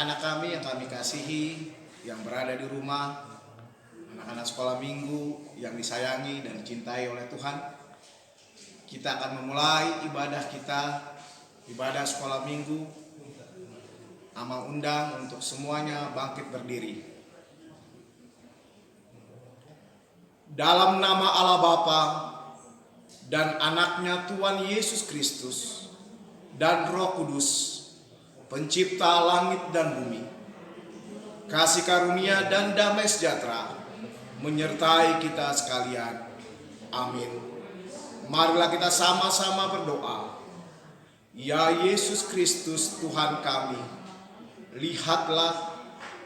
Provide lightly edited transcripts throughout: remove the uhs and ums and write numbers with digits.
anak-anak kami yang kami kasihi, yang berada di rumah, anak-anak sekolah minggu yang disayangi dan dicintai oleh Tuhan. Kita akan memulai ibadah kita, ibadah sekolah minggu. Ama undang untuk semuanya bangkit berdiri. Dalam nama Allah Bapa dan anaknya Tuhan Yesus Kristus dan Roh Kudus, pencipta langit dan bumi, kasih karunia dan damai sejahtera menyertai kita sekalian. Amin. Marilah kita sama-sama berdoa. Ya Yesus Kristus Tuhan kami, lihatlah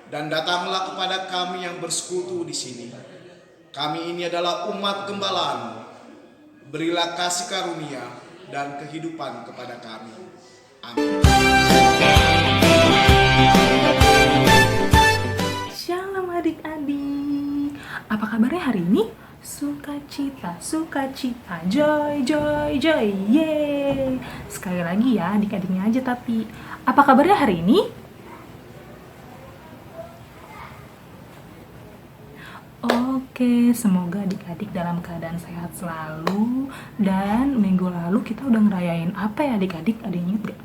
dan datanglah kepada kami yang bersekutu di sini. Kami ini adalah umat gembala-Mu. Berilah kasih karunia dan kehidupan kepada kami. Amin. Shalom adik-adik. Apa kabarnya hari ini? Sukacita, sukacita, joy, joy, joy, yeay. Sekali lagi ya adik-adiknya aja tapi. Apa kabarnya hari ini? Oke, semoga adik-adik dalam keadaan sehat selalu. Dan minggu lalu kita udah ngerayain apa ya adik-adik? Ada yang inget gak?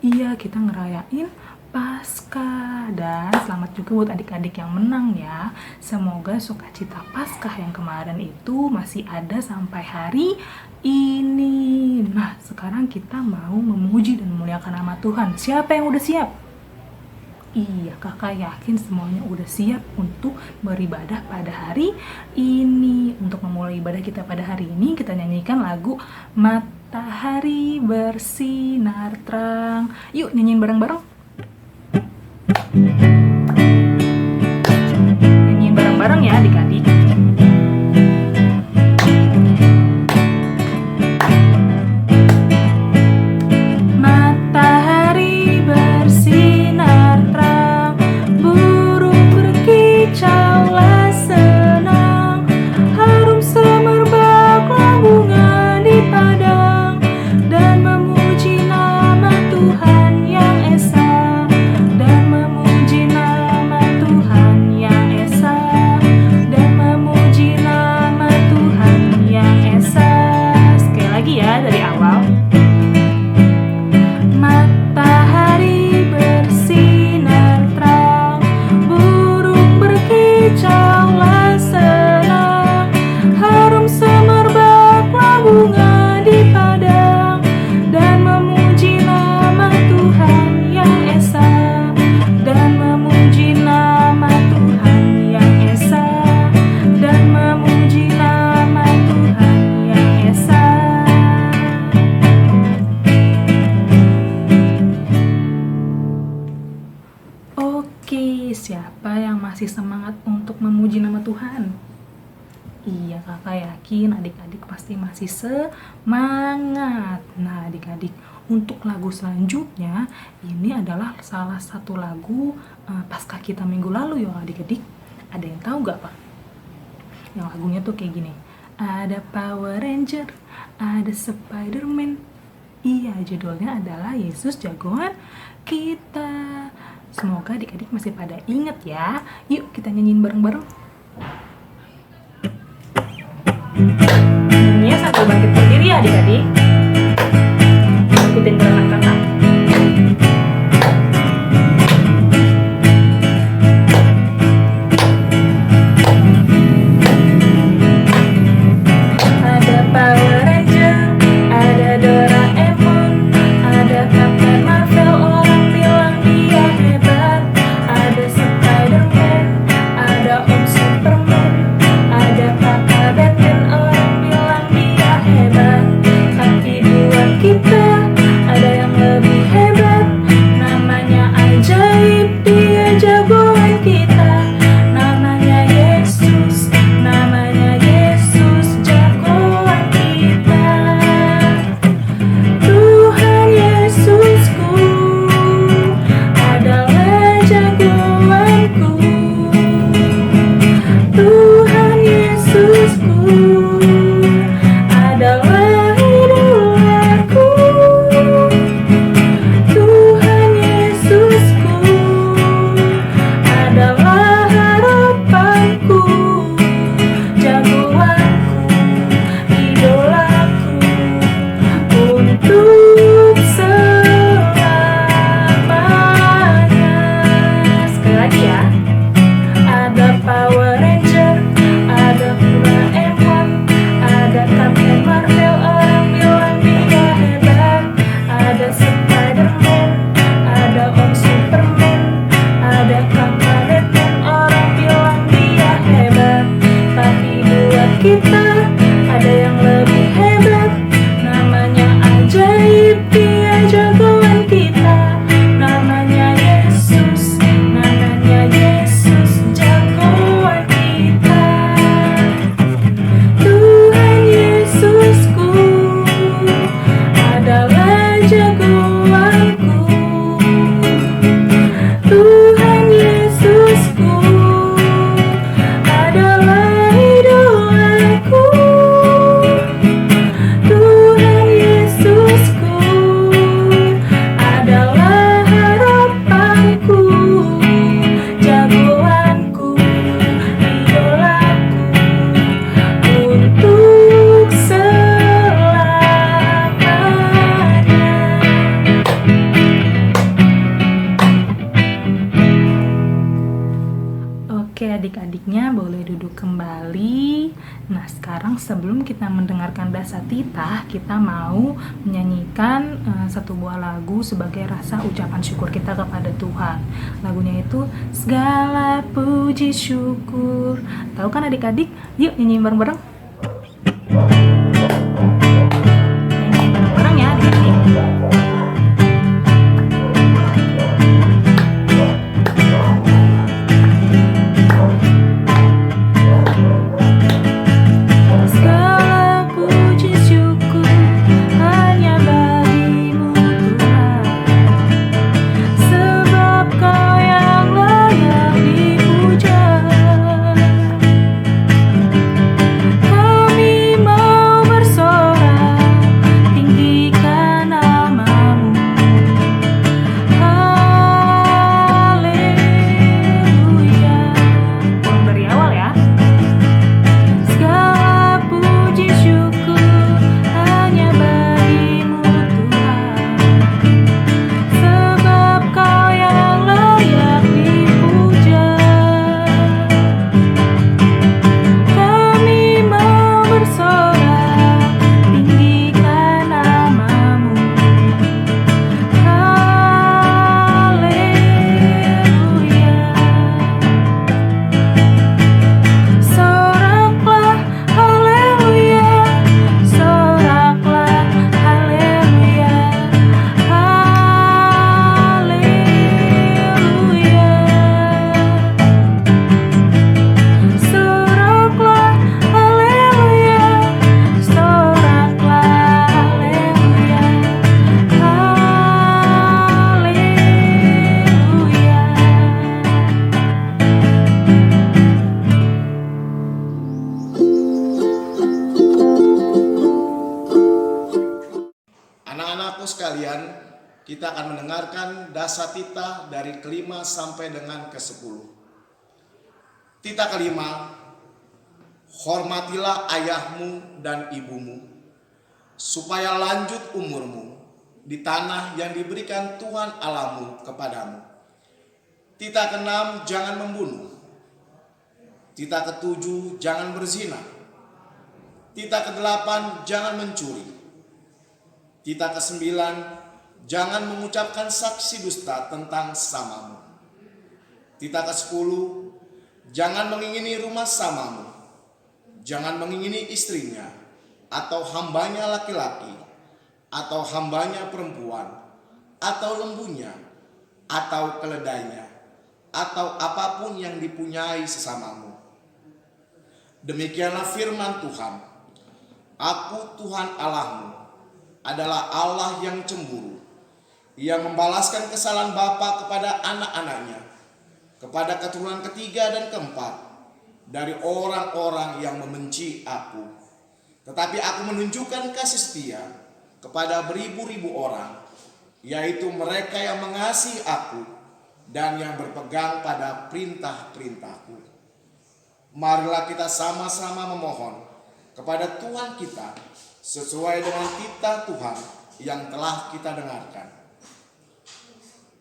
Iya, kita ngerayain Paskah. Dan selamat juga buat adik-adik yang menang ya. Semoga sukacita Paskah yang kemarin itu masih ada sampai hari ini. Nah, sekarang kita mau memuji dan memuliakan nama Tuhan. Siapa yang udah siap? Iya, kakak yakin semuanya udah siap untuk beribadah pada hari ini. Untuk memulai ibadah kita pada hari ini, kita nyanyikan lagu Matahari Bersinar Terang. Yuk nyanyiin bareng-bareng. Nyanyiin bareng-bareng ya adik-adik. Matahari bersinar terang, burung berkicaulah senang, harum semerbaklah bunga di padang, dan memuji nama Tuhan yang esa, dan memuji nama Tuhan yang esa, dan memuji nama Tuhan yang esa. Sekali lagi ya dari awal. Matahari bersinar terang, burung berkicaulah senang, harum semerbaklah bunga di padang, dan memuji nama Tuhan yang esa, dan memuji nama Tuhan yang esa, dan memuji nama Tuhan yang esa. Oke, siapa yang masih semangat untuk memuji nama Tuhan? Iya, kakak yakin adik-adik pasti masih semangat. Nah, adik-adik, untuk lagu selanjutnya, ini adalah salah satu lagu Paskah kita minggu lalu ya adik-adik. Ada yang tahu gak, Pak? Yang lagunya tuh kayak gini. Ada Power Ranger, ada Spider-Man. Iya, judulnya adalah Yesus Jagoan Kita. Semoga adik-adik masih pada inget ya. Yuk kita nyanyiin bareng-bareng. Nyanyinya sambil bangkit berdiri ya adik-adik. Ikutin gerakan kakak. Ada Power Ranger, ada Doraemon, ada Captain Marvel, orang bilang dia hebat. Ada Spider-Man, ada Om Superman, ada Kakak Batman, orang bilang dia hebat. adik-adiknya boleh duduk kembali. Nah, sekarang sebelum kita mendengarkan Dasatita, kita mau menyanyikan satu buah lagu sebagai rasa ucapan syukur kita kepada Tuhan. Lagunya itu Segala Puji Syukur. Tahu kan adik-adik? Yuk nyanyi bareng-bareng. Nyanyi bareng-bareng ya adik-adik. Anak-anakku sekalian, kita akan mendengarkan Dasatita dari kelima sampai dengan ke-10. Tita kelima, hormatilah ayahmu dan ibumu, supaya lanjut umurmu di tanah yang diberikan Tuhan Allahmu kepadamu. Tita keenam, jangan membunuh. Tita ketujuh, jangan berzina. Tita kedelapan, jangan mencuri. Tita ke-9, jangan mengucapkan saksi dusta tentang samamu. Tita ke-10, jangan mengingini rumah samamu. Jangan mengingini istrinya, atau hambanya laki-laki, atau hambanya perempuan, atau lembunya, atau keledainya, atau apapun yang dipunyai sesamamu. Demikianlah firman Tuhan. Aku Tuhan Allahmu adalah Allah yang cemburu, yang membalaskan kesalahan bapa kepada anak-anaknya, kepada keturunan ketiga dan keempat dari orang-orang yang membenci aku. Tetapi aku menunjukkan kasih setia kepada beribu-ribu orang, yaitu mereka yang mengasihi aku dan yang berpegang pada perintah-perintahku. Marilah kita sama-sama memohon kepada Tuhan kita sesuai dengan titah Tuhan yang telah kita dengarkan.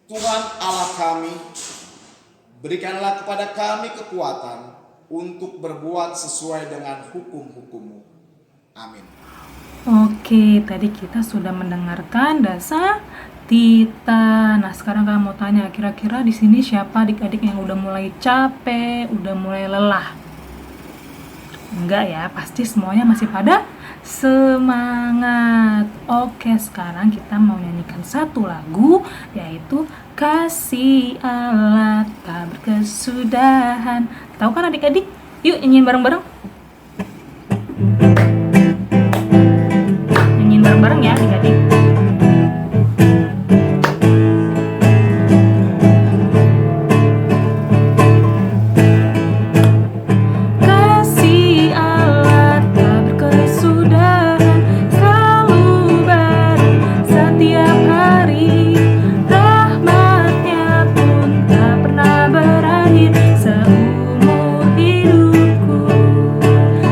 Tuhan Allah kami, berikanlah kepada kami kekuatan untuk berbuat sesuai dengan hukum-hukum-Mu. Amin. Oke, tadi kita sudah mendengarkan Dasatita. Nah, sekarang kamu mau tanya, kira-kira di sini siapa adik-adik yang udah mulai capek, udah mulai lelah? Enggak ya, pasti semuanya masih pada semangat. Oke, sekarang kita mau nyanyikan satu lagu, yaitu Kasih Allah tak berkesudahan. Tahu kan adik-adik? Yuk nyanyiin bareng-bareng. Nyanyiin bareng-bareng ya adik-adik.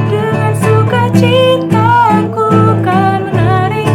Dengan sukacita ku kan menari.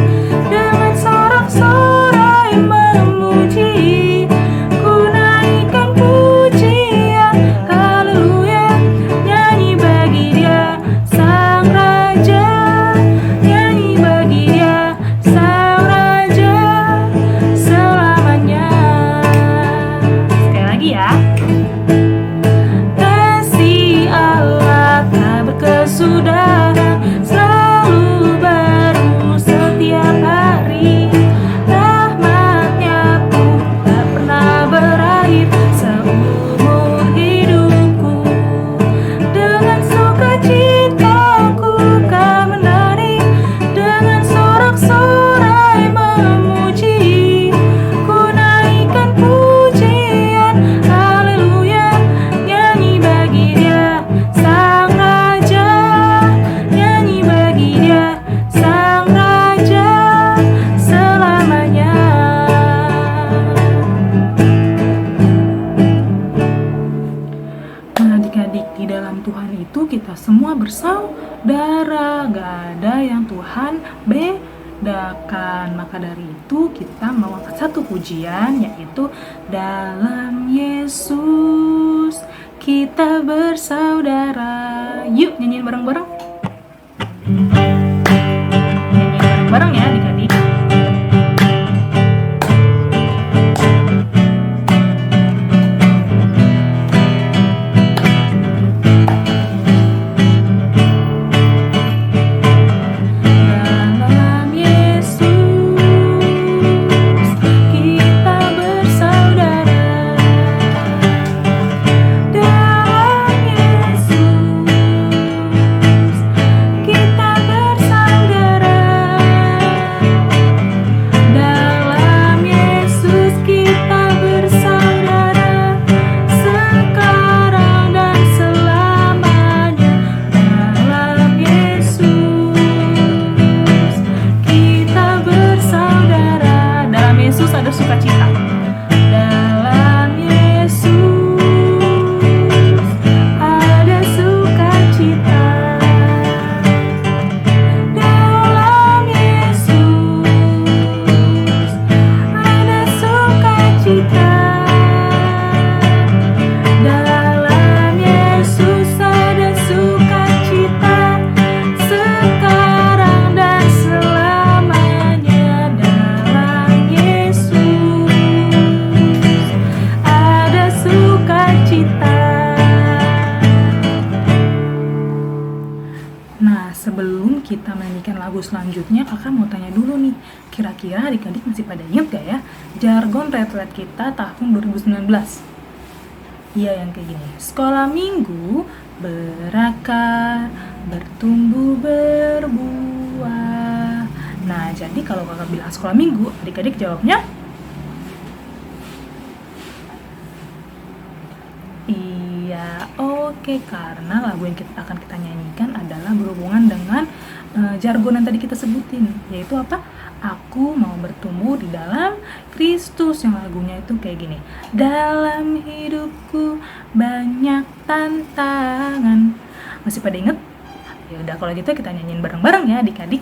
semua bersaudara, gak ada yang Tuhan bedakan. Maka dari itu kita mau angkat satu pujian, yaitu dalam Yesus kita bersaudara. Yuk nyanyiin bareng-bareng. Nyanyiin bareng-bareng ya adik-adik. Sebelum kita menyanyikan lagu selanjutnya, kakak mau tanya dulu nih, kira-kira adik-adik masih pada ingat gak ya jargon retret kita tahun 2019? Iya, yang kayak gini, sekolah minggu berakar, bertumbuh, berbuah. Nah, jadi kalau kakak bilang sekolah minggu, adik-adik jawabnya iya, oke, karena lagu yang akan kita nyanyikan adalah berhubungan dengan jargon yang tadi kita sebutin, yaitu apa? Aku mau bertumbuh di dalam Kristus, yang lagunya itu kayak gini. Dalam hidupku banyak tantangan. Masih pada inget? Ya udah, kalau gitu kita nyanyiin bareng-bareng ya adik-adik.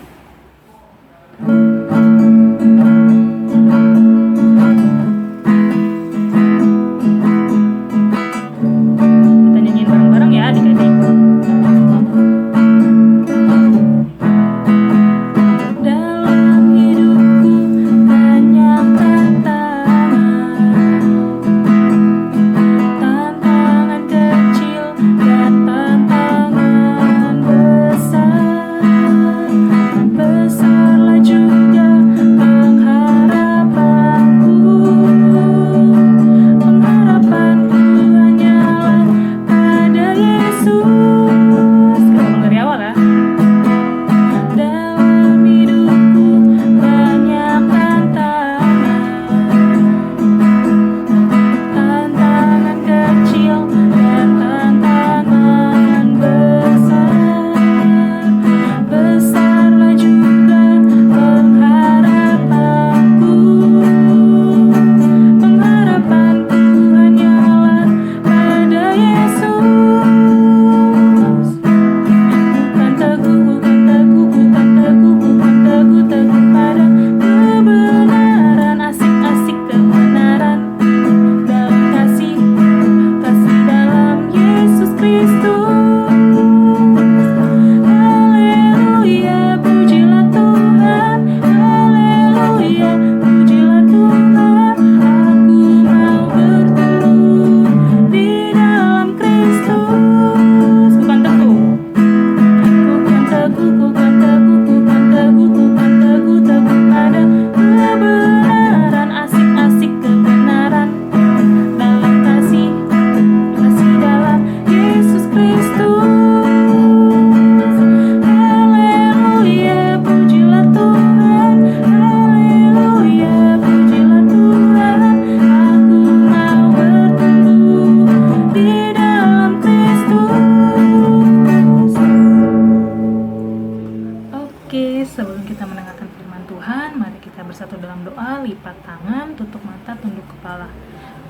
lipat tangan, tutup mata, tunduk kepala.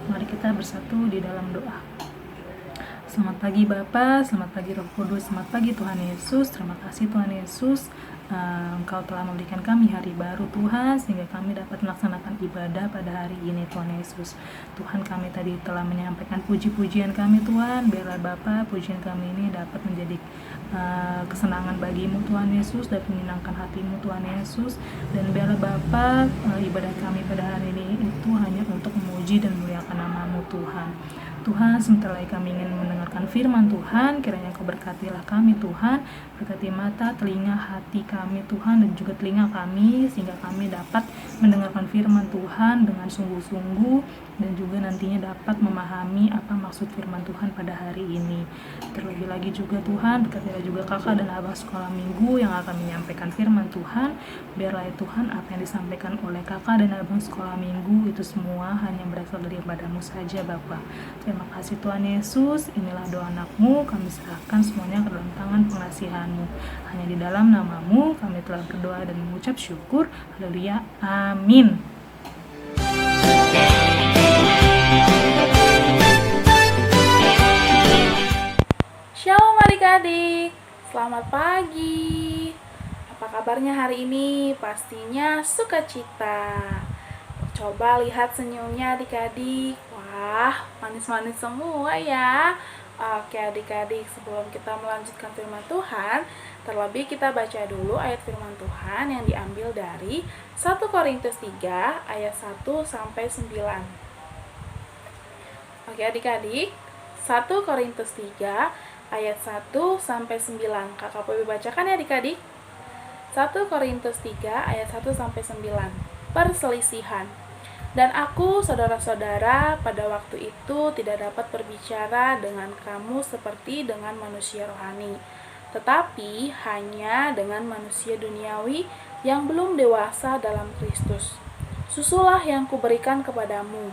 Mari kita bersatu di dalam doa. Selamat pagi Bapa, selamat pagi Roh Kudus, selamat pagi Tuhan Yesus. Terima kasih Tuhan Yesus, Engkau telah memberikan kami hari baru Tuhan, sehingga kami dapat melaksanakan ibadah pada hari ini Tuhan Yesus. Tuhan, kami tadi telah menyampaikan puji-pujian kami Tuhan. Biarlah Bapa, pujian kami ini dapat menjadi kesenangan bagimu Tuhan Yesus, dan menyenangkan hatimu Tuhan Yesus. Dan biarlah Bapa, ibadah kami pada hari ini itu hanya untuk memuji dan memuliakan namamu Tuhan. Tuhan, sebentar lagi kami ingin mendengarkan firman Tuhan. Kiranya Engkau berkatilah kami Tuhan, berkati mata, telinga, hati kami Tuhan, dan juga telinga kami, sehingga kami dapat mendengarkan firman Tuhan dengan sungguh-sungguh, dan juga nantinya dapat memahami apa maksud firman Tuhan pada hari ini. Terlebih lagi juga Tuhan, berkatilah juga kakak dan abang sekolah minggu yang akan menyampaikan firman Tuhan. Biarlah ya Tuhan, apa yang disampaikan oleh kakak dan abang sekolah minggu itu semua hanya berasal daripada-Mu saja Bapa. Terima kasih Tuhan Yesus. Inilah doa anak-Mu, kami serahkan semuanya ke dalam tangan pengasihan-Mu. Hanya di dalam nama-Mu kami telah berdoa dan mengucap syukur. Haleluya, amin. Shalom adik-adik, selamat pagi. Apa kabarnya hari ini? Pastinya sukacita. Coba lihat senyumnya adik-adik. Wah, manis-manis semua ya. Oke adik-adik, sebelum kita melanjutkan firman Tuhan, terlebih kita baca dulu ayat firman Tuhan yang diambil dari 1 Korintus 3 ayat 1 sampai 9. Oke adik-adik, 1 Korintus 3 ayat 1 sampai 9. Kakak boleh bacakan ya adik-adik. 1 Korintus 3 ayat 1 sampai 9. Perselisihan. Dan aku, saudara-saudara, pada waktu itu tidak dapat berbicara dengan kamu seperti dengan manusia rohani, tetapi hanya dengan manusia duniawi yang belum dewasa dalam Kristus. Susulah yang kuberikan kepadamu,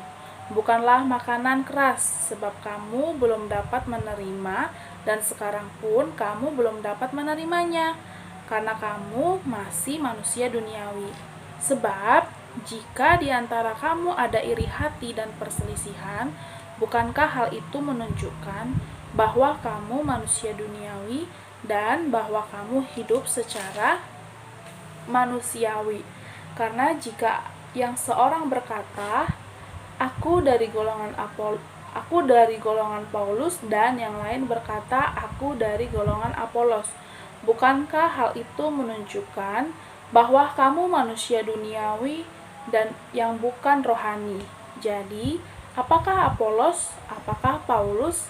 bukanlah makanan keras, sebab kamu belum dapat menerima, dan sekarang pun kamu belum dapat menerimanya, karena kamu masih manusia duniawi. Sebab jika di antara kamu ada iri hati dan perselisihan, bukankah hal itu menunjukkan bahwa kamu manusia duniawi dan bahwa kamu hidup secara manusiawi? Karena jika yang seorang berkata, aku dari golongan Paulus, dan yang lain berkata, aku dari golongan Apolos, bukankah hal itu menunjukkan bahwa kamu manusia duniawi dan yang bukan rohani? Jadi, apakah Apolos, apakah Paulus,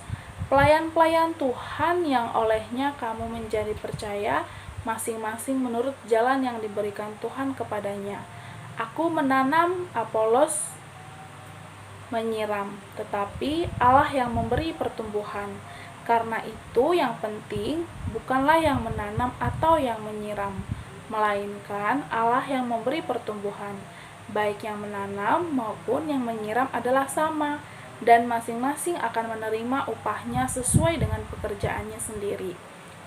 pelayan-pelayan Tuhan yang olehnya kamu menjadi percaya, masing-masing menurut jalan yang diberikan Tuhan kepadanya. Aku menanam, Apolos menyiram, tetapi Allah yang memberi pertumbuhan. Karena itu yang penting bukanlah yang menanam atau yang menyiram, melainkan Allah yang memberi pertumbuhan. Baik yang menanam maupun yang menyiram adalah sama, dan masing-masing akan menerima upahnya sesuai dengan pekerjaannya sendiri.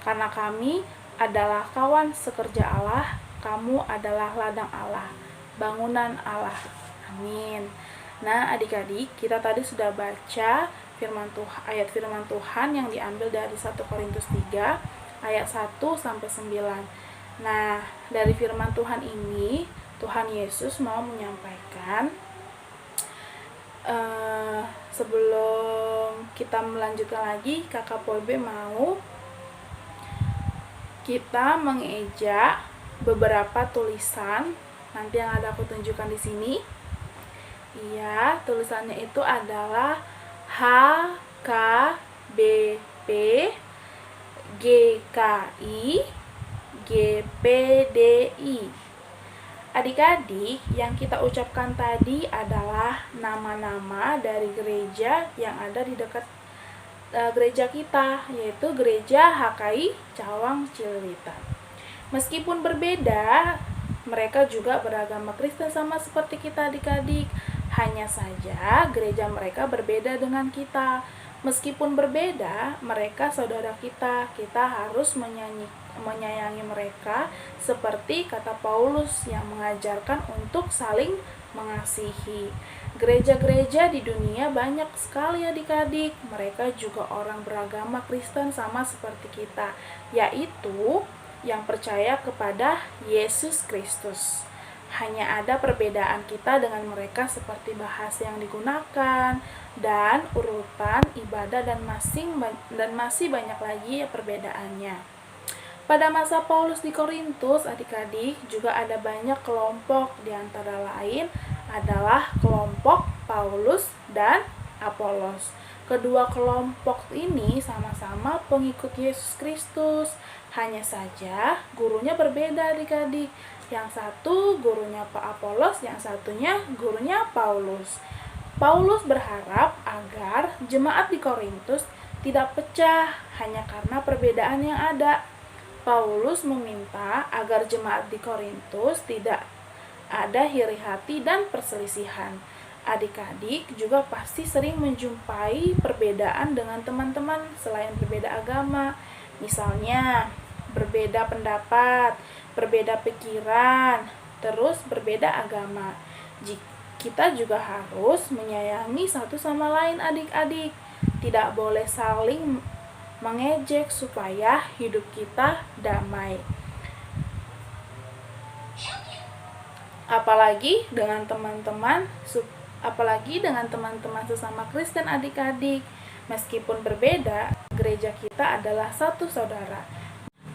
Karena kami adalah kawan sekerja Allah, kamu adalah ladang Allah, bangunan Allah. Amin. Nah adik-adik, kita tadi sudah baca ayat firman Tuhan yang diambil dari 1 Korintus 3 ayat 1 sampai 9. Nah, dari firman Tuhan ini Tuhan Yesus mau menyampaikan, sebelum kita melanjutkan lagi, kakak Polbe mau kita mengeja beberapa tulisan nanti yang ada aku tunjukkan di sini. Iya, tulisannya itu adalah HKBP, GKI, GPDI. Adik-adik, yang kita ucapkan tadi adalah nama-nama dari gereja yang ada di dekat gereja kita, yaitu Gereja HKI Cawang Cililitan. Meskipun berbeda, mereka juga beragama Kristen sama seperti kita adik-adik. Hanya saja gereja mereka berbeda dengan kita. Meskipun berbeda, mereka saudara kita. Kita harus menyayangi mereka seperti kata Paulus yang mengajarkan untuk saling mengasihi. Gereja-gereja di dunia banyak sekali adik-adik. Mereka juga orang beragama Kristen sama seperti kita, yaitu yang percaya kepada Yesus Kristus. Hanya ada perbedaan kita dengan mereka seperti bahasa yang digunakan dan urutan ibadah dan masih banyak lagi perbedaannya. Pada masa Paulus di Korintus, adik-adik, juga ada banyak kelompok, di antara lain adalah kelompok Paulus dan Apolos. Kedua kelompok ini sama-sama pengikut Yesus Kristus, hanya saja gurunya berbeda adik-adik. Yang satu gurunya Pak Apolos, yang satunya gurunya Paulus. Paulus berharap agar jemaat di Korintus tidak pecah hanya karena perbedaan yang ada. Paulus meminta agar jemaat di Korintus tidak ada iri hati dan perselisihan. Adik-adik juga pasti sering menjumpai perbedaan dengan teman-teman selain berbeda agama. Misalnya, berbeda pendapat, berbeda pikiran, terus berbeda agama. Kita juga harus menyayangi satu sama lain adik-adik. Tidak boleh saling mengejek supaya hidup kita damai. Apalagi dengan teman-teman sesama Kristen adik-adik. Meskipun berbeda, gereja kita adalah satu saudara.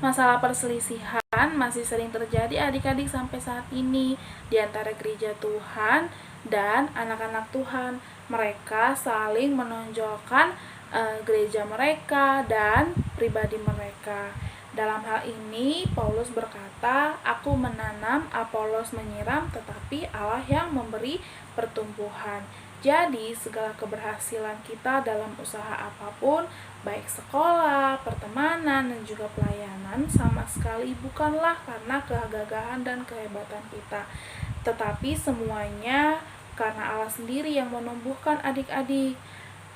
Masalah perselisihan masih sering terjadi adik-adik sampai saat ini di antara gereja Tuhan dan anak-anak Tuhan. Mereka saling menonjolkan gereja mereka dan pribadi mereka. Dalam hal ini, Paulus berkata, "Aku menanam, Apolos menyiram, tetapi Allah yang memberi pertumbuhan." Jadi, segala keberhasilan kita dalam usaha apapun, baik sekolah, pertemanan, dan juga pelayanan, sama sekali bukanlah karena kegagahan dan kehebatan kita, tetapi semuanya karena Allah sendiri yang menumbuhkan adik-adik.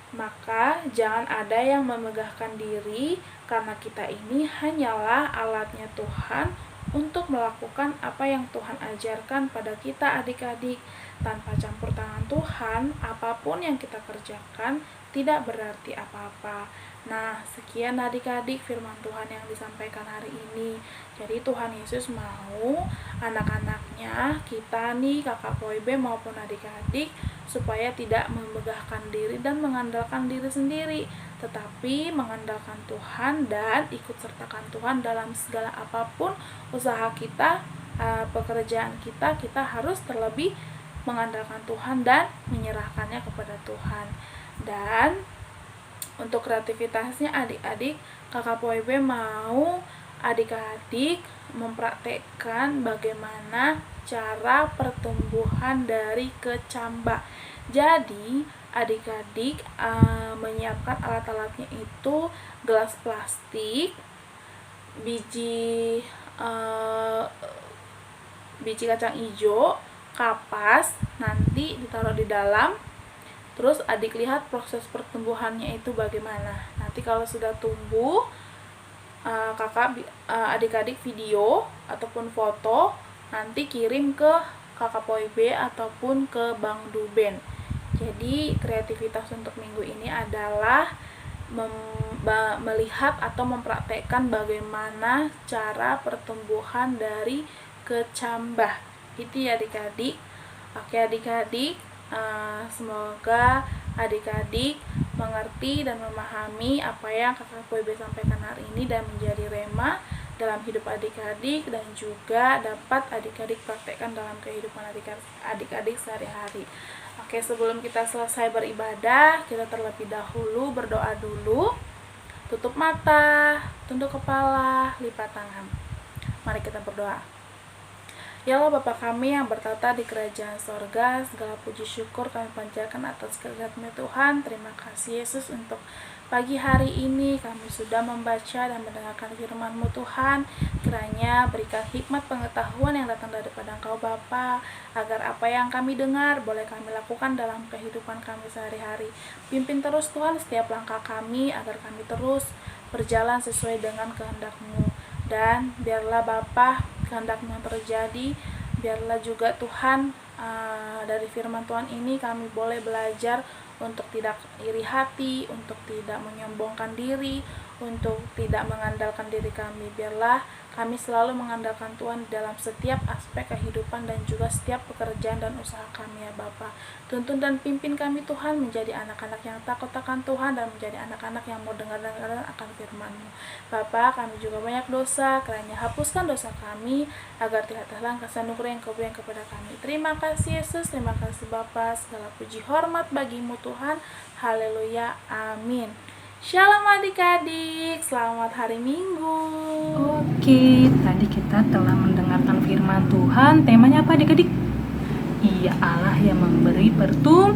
Maka jangan ada yang memegahkan diri, karena kita ini hanyalah alatnya Tuhan untuk melakukan apa yang Tuhan ajarkan pada kita adik-adik. Tanpa campur tangan Tuhan, apapun yang kita kerjakan tidak berarti apa-apa. Nah, sekian adik-adik firman Tuhan yang disampaikan hari ini. Jadi Tuhan Yesus mau anak-anaknya, kita nih, kakak Poibe maupun adik-adik, supaya tidak memegahkan diri dan mengandalkan diri sendiri, tetapi mengandalkan Tuhan dan ikut sertakan Tuhan dalam segala apapun usaha kita, pekerjaan kita harus terlebih mengandalkan Tuhan dan menyerahkannya kepada Tuhan. Dan untuk kreativitasnya adik-adik, kakak Poibe mau adik-adik mempraktekkan bagaimana cara pertumbuhan dari kecambah. Jadi adik-adik menyiapkan alat-alatnya itu gelas plastik, biji kacang hijau, kapas, nanti ditaruh di dalam. Terus adik lihat proses pertumbuhannya itu bagaimana. Nanti kalau sudah tumbuh, adik-adik video ataupun foto, nanti kirim ke kakak Poibe ataupun ke Bang Duben. Jadi kreativitas untuk minggu ini adalah melihat atau mempraktekkan bagaimana cara pertumbuhan dari kecambah. Itu ya adik-adik. Oke adik-adik, semoga adik-adik mengerti dan memahami apa yang kakak Poibe sampaikan hari ini dan menjadi rema dalam hidup adik-adik, dan juga dapat adik-adik praktekkan dalam kehidupan adik-adik sehari-hari. Oke, sebelum kita selesai beribadah, kita terlebih dahulu berdoa dulu. Tutup mata, tunduk kepala, lipat tangan. Mari kita berdoa. Ya Allah Bapa kami yang bertata di kerajaan sorga, segala puji syukur kami panjatkan atas kehadirat-Mu Tuhan. Terima kasih Yesus untuk pagi hari ini kami sudah membaca dan mendengarkan firman-Mu Tuhan. Kiranya berikan hikmat pengetahuan yang datang daripada Engkau Bapa, agar apa yang kami dengar boleh kami lakukan dalam kehidupan kami sehari-hari. Pimpin terus Tuhan setiap langkah kami, agar kami terus berjalan sesuai dengan kehendak-Mu. Dan biarlah Bapa kehendak-Mu yang terjadi, biarlah juga Tuhan dari firman Tuhan ini kami boleh belajar untuk tidak iri hati, untuk tidak menyombongkan diri, untuk tidak mengandalkan diri kami. Biarlah kami selalu mengandalkan Tuhan dalam setiap aspek kehidupan dan juga setiap pekerjaan dan usaha kami ya Bapa. Tuntun dan pimpin kami Tuhan menjadi anak-anak yang takut akan Tuhan dan menjadi anak-anak yang mau dengar-dengar akan firman-Mu. Bapa, kami juga banyak dosa, kiranya hapuskan dosa kami agar tidak terhilang kasih anugerah yang Kau berikan kepada kami. Terima kasih Yesus, terima kasih Bapa, segala puji hormat bagi-Mu Tuhan. Haleluya, amin. Shalom adik-adik, selamat hari Minggu. Oke, tadi kita telah mendengarkan firman Tuhan. Temanya apa adik-adik? Ia Allah yang memberi pertumbuhan.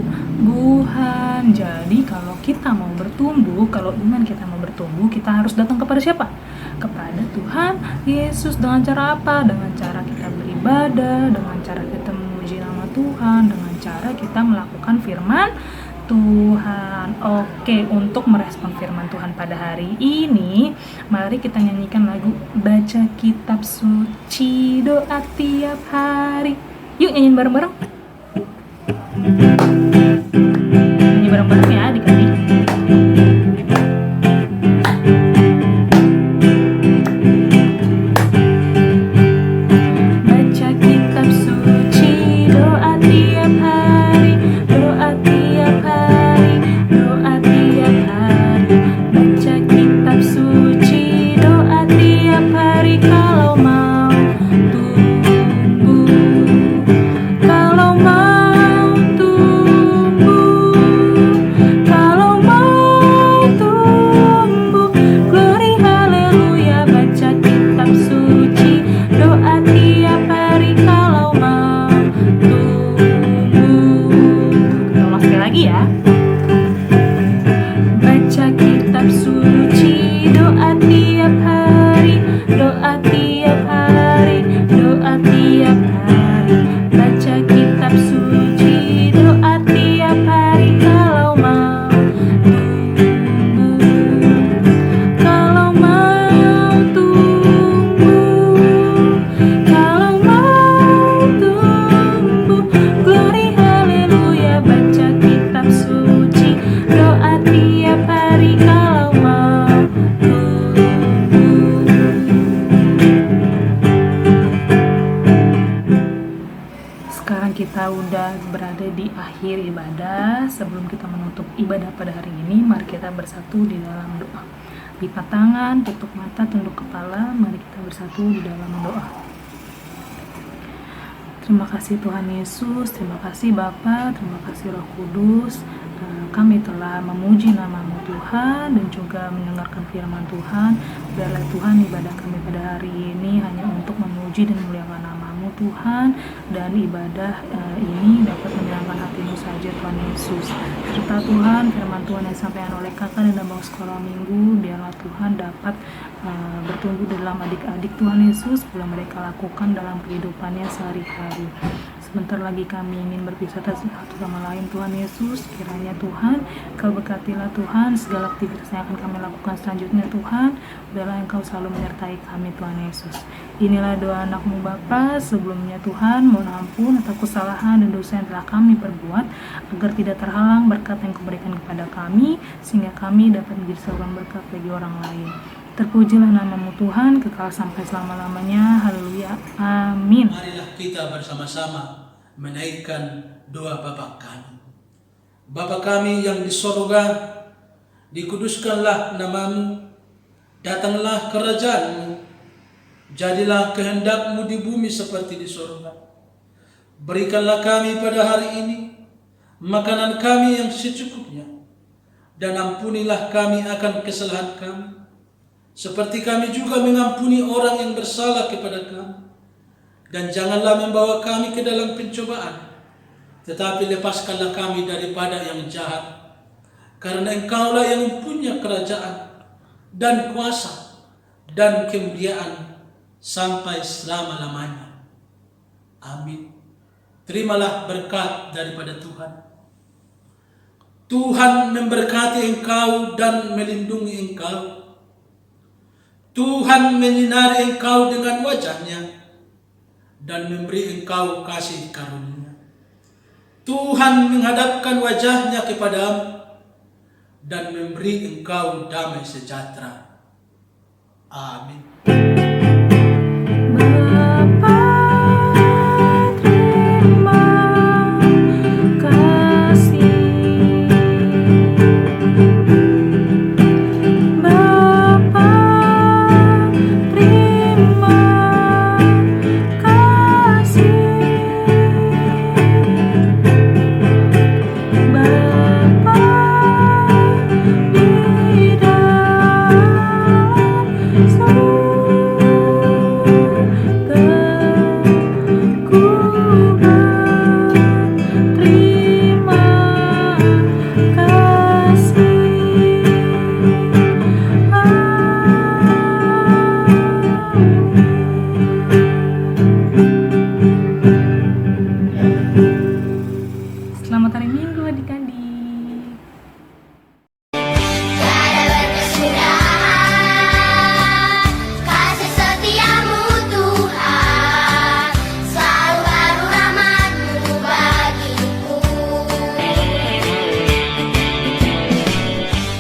Jadi kalau kita mau bertumbuh, kalau iman kita mau bertumbuh, kita harus datang kepada siapa? Kepada Tuhan Yesus. Dengan cara apa? Dengan cara kita beribadah, dengan cara kita memuji nama Tuhan, dengan cara kita melakukan firman Tuhan. Oke, untuk merespon firman Tuhan pada hari ini, mari kita nyanyikan lagu Baca Kitab Suci, Doa Tiap Hari. Yuk nyanyiin bareng-bareng. Nyanyi bareng-bareng ya adik-adik. Baca kitab suci, doa tiap hari, doa tiap hari, doa tiap hari. Baca kitab suci, doa tiap hari kalau mau tumbuh, kalau mau tumbuh, kalau mau tumbuh. Glory haleluya. Baca kitab suci, doa tiap hari kalau mau tumbuh. Kita ulang sekali lagi ya. Baca kitab suci, doa tiap hari, doa tiap hari, doa tiap hari. Baca kitab suci, doa tiap hari kalau mau tumbuh, kalau mau tumbuh, kalau mau tumbuh. Glory haleluya. Baca kitab suci, doa tiap hari kalau mau tumbuh. Sekarang kita udah berada di akhir ibadah. Sebelum kita menutup ibadah pada hari ini, mari kita bersatu di dalam doa. Lipat tangan, tutup mata, tunduk kepala. Mari kita bersatu di dalam doa. Terima kasih Tuhan Yesus, terima kasih Bapa, terima kasih Roh Kudus. Kami telah memuji nama-Mu Tuhan dan juga mendengarkan firman Tuhan. Biarlah Tuhan ibadah kami pada hari ini hanya untuk memuji dan memuliakan nama-Mu Tuhan, dan ibadah ini dapat menyenangkan hati-Mu saja Tuhan Yesus. Serta Tuhan firman Tuhan yang disampaikan oleh kakak dan abang sekolah minggu, biarlah Tuhan dapat bertumbuh dalam adik-adik Tuhan Yesus, bila mereka lakukan dalam kehidupannya sehari-hari. Sebentar lagi kami ingin berpisah satu sama lain Tuhan Yesus. Kiranya Tuhan Kau berkatilah Tuhan segala aktivitas yang akan kami lakukan selanjutnya Tuhan. Biarlah Engkau selalu menyertai kami Tuhan Yesus. Inilah doa anak-Mu Bapa. Sebelumnya Tuhan, mohon ampun atas kesalahan dan dosa yang telah kami perbuat, agar tidak terhalang berkat yang Kau berikan kepada kami, sehingga kami dapat menjadi saluran berkat bagi orang lain. Terpujilah nama-Mu Tuhan, kekal sampai selama-lamanya. Haleluya. Amin. Marilah kita bersama-sama menaikkan doa Bapa kami. Bapa kami yang di sorga, dikuduskanlah nama-Mu, datanglah kerajaan-Mu, jadilah kehendak-Mu di bumi seperti di sorga. Berikanlah kami pada hari ini makanan kami yang secukupnya, dan ampunilah kami akan kesalahan kami, seperti kami juga mengampuni orang yang bersalah kepada kami. Dan janganlah membawa kami ke dalam pencobaan, tetapi lepaskanlah kami daripada yang jahat. Karena Engkaulah yang mempunyai kerajaan dan kuasa dan kemuliaan sampai selama-lamanya. Amin. Terimalah berkat daripada Tuhan. Tuhan memberkati engkau dan melindungi engkau. Tuhan menyinari engkau dengan wajah-Nya dan memberi engkau kasih karunia. Tuhan menghadapkan wajahnya kepadamu dan memberi engkau damai sejahtera. Amin.